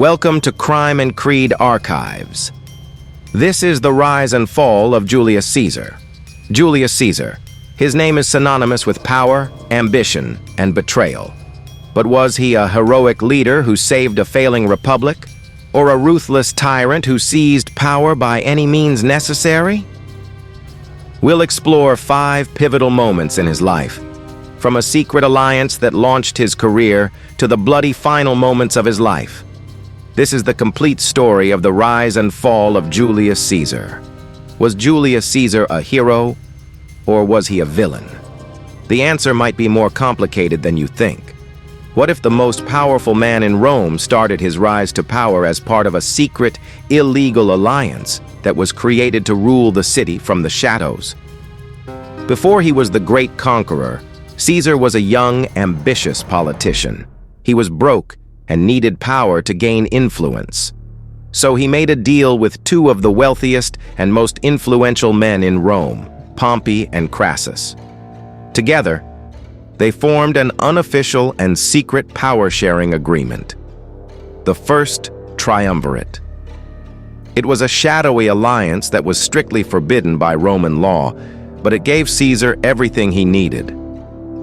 Welcome to Crime and Creed Archives. This is the rise and fall of Julius Caesar. Julius Caesar. His name is synonymous with power, ambition, and betrayal. But was he a heroic leader who saved a failing republic? Or a ruthless tyrant who seized power by any means necessary? We'll explore 5 pivotal moments in his life, from a secret alliance that launched his career to the bloody final moments of his life. This is the complete story of the rise and fall of Julius Caesar. Was Julius Caesar a hero, or was he a villain? The answer might be more complicated than you think. What if the most powerful man in Rome started his rise to power as part of a secret, illegal alliance that was created to rule the city from the shadows? Before he was the great conqueror, Caesar was a young, ambitious politician. He was broke and needed power to gain influence. So he made a deal with 2 of the wealthiest and most influential men in Rome, Pompey and Crassus. Together, they formed an unofficial and secret power-sharing agreement, the First Triumvirate. It was a shadowy alliance that was strictly forbidden by Roman law, but it gave Caesar everything he needed.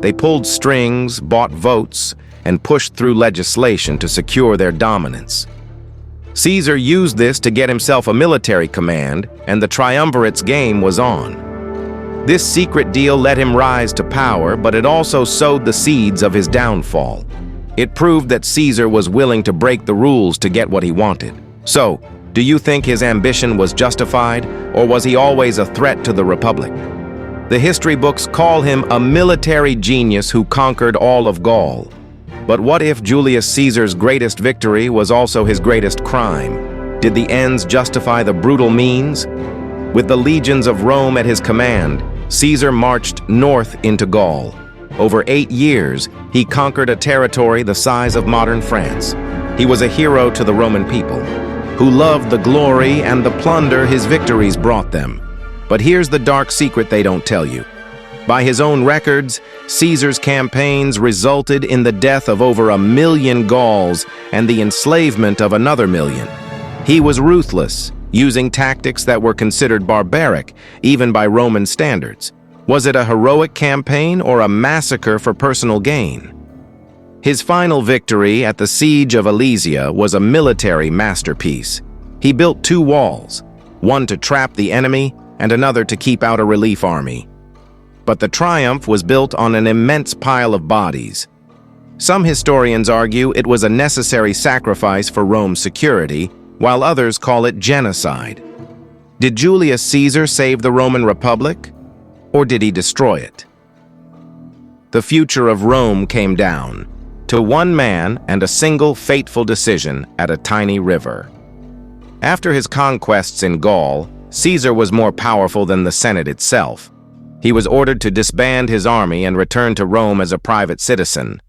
They pulled strings, bought votes, and pushed through legislation to secure their dominance. Caesar used this to get himself a military command, and the triumvirate's game was on. This secret deal let him rise to power, but it also sowed the seeds of his downfall. It proved that Caesar was willing to break the rules to get what he wanted. So, do you think his ambition was justified, or was he always a threat to the Republic? The history books call him a military genius who conquered all of Gaul. But what if Julius Caesar's greatest victory was also his greatest crime? Did the ends justify the brutal means? With the legions of Rome at his command, Caesar marched north into Gaul. Over 8 years, he conquered a territory the size of modern France. He was a hero to the Roman people, who loved the glory and the plunder his victories brought them. But here's the dark secret they don't tell you. By his own records, Caesar's campaigns resulted in the death of over 1 million Gauls and the enslavement of another 1 million. He was ruthless, using tactics that were considered barbaric, even by Roman standards. Was it a heroic campaign or a massacre for personal gain? His final victory at the Siege of Alesia was a military masterpiece. He built 2 walls, one to trap the enemy and another to keep out a relief army. But the triumph was built on an immense pile of bodies. Some historians argue it was a necessary sacrifice for Rome's security, while others call it genocide. Did Julius Caesar save the Roman Republic, or did he destroy it? The future of Rome came down to one man and a single fateful decision at a tiny river. After his conquests in Gaul, Caesar was more powerful than the Senate itself. He was ordered to disband his army and return to Rome as a private citizen.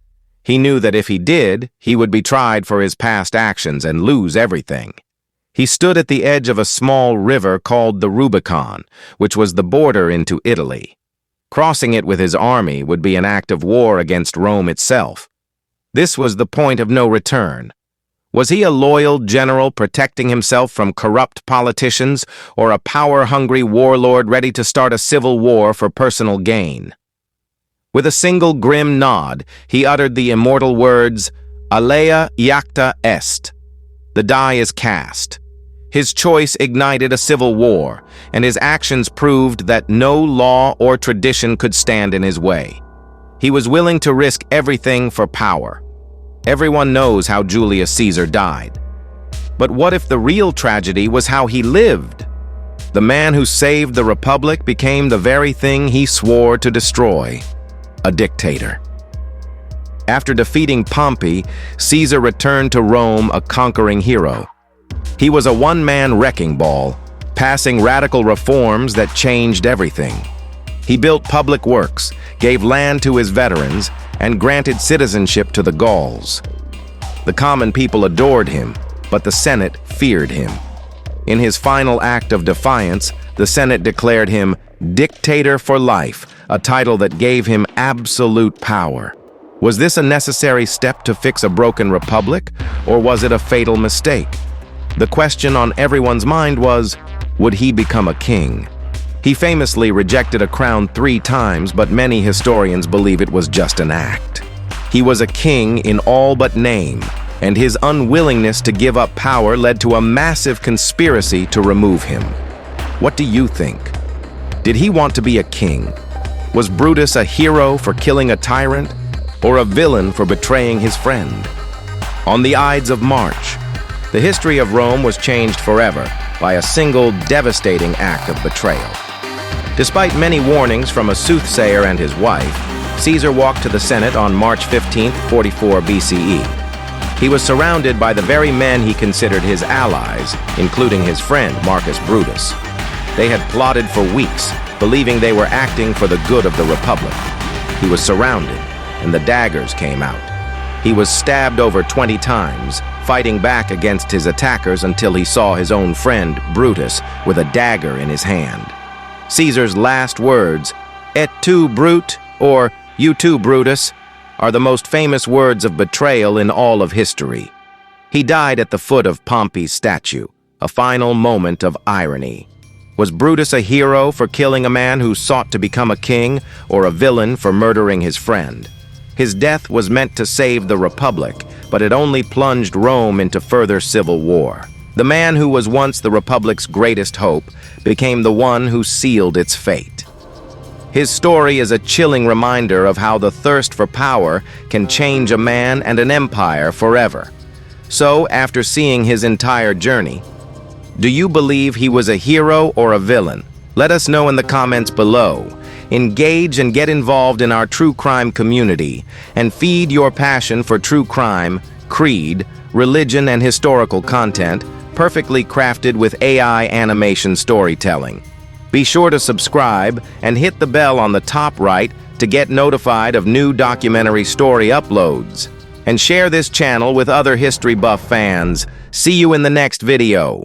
He knew that if he did, he would be tried for his past actions and lose everything. He stood at the edge of a small river called the Rubicon, which was the border into Italy. Crossing it with his army would be an act of war against Rome itself. This was the point of no return. Was he a loyal general protecting himself from corrupt politicians, or a power-hungry warlord ready to start a civil war for personal gain? With a single grim nod, he uttered the immortal words, "Alea iacta est." The die is cast. His choice ignited a civil war, and his actions proved that no law or tradition could stand in his way. He was willing to risk everything for power. Everyone knows how Julius Caesar died. But what if the real tragedy was how he lived? The man who saved the Republic became the very thing he swore to destroy: a dictator. After defeating Pompey, Caesar returned to Rome a conquering hero. He was a one-man wrecking ball, passing radical reforms that changed everything. He built public works, gave land to his veterans, and granted citizenship to the Gauls. The common people adored him, but the Senate feared him. In his final act of defiance, the Senate declared him dictator for life, a title that gave him absolute power. Was this a necessary step to fix a broken republic, or was it a fatal mistake? The question on everyone's mind was, would he become a king? He famously rejected a crown 3 times, but many historians believe it was just an act. He was a king in all but name, and his unwillingness to give up power led to a massive conspiracy to remove him. What do you think? Did he want to be a king? Was Brutus a hero for killing a tyrant, or a villain for betraying his friend? On the Ides of March, the history of Rome was changed forever by a single devastating act of betrayal. Despite many warnings from a soothsayer and his wife, Caesar walked to the Senate on March 15, 44 BCE. He was surrounded by the very men he considered his allies, including his friend Marcus Brutus. They had plotted for weeks, believing they were acting for the good of the Republic. He was surrounded, and the daggers came out. He was stabbed over 20 times, fighting back against his attackers until he saw his own friend, Brutus, with a dagger in his hand. Caesar's last words, "Et tu, Brute," or "You too, Brutus," are the most famous words of betrayal in all of history. He died at the foot of Pompey's statue, a final moment of irony. Was Brutus a hero for killing a man who sought to become a king, or a villain for murdering his friend? His death was meant to save the Republic, but it only plunged Rome into further civil war. The man who was once the Republic's greatest hope became the one who sealed its fate. His story is a chilling reminder of how the thirst for power can change a man and an empire forever. So, after seeing his entire journey, do you believe he was a hero or a villain? Let us know in the comments below. Engage and get involved in our true crime community and feed your passion for true crime, creed, religion, and historical content, perfectly crafted with AI animation storytelling. Be sure to subscribe and hit the bell on the top right to get notified of new documentary story uploads. And share this channel with other history buff fans. See you in the next video.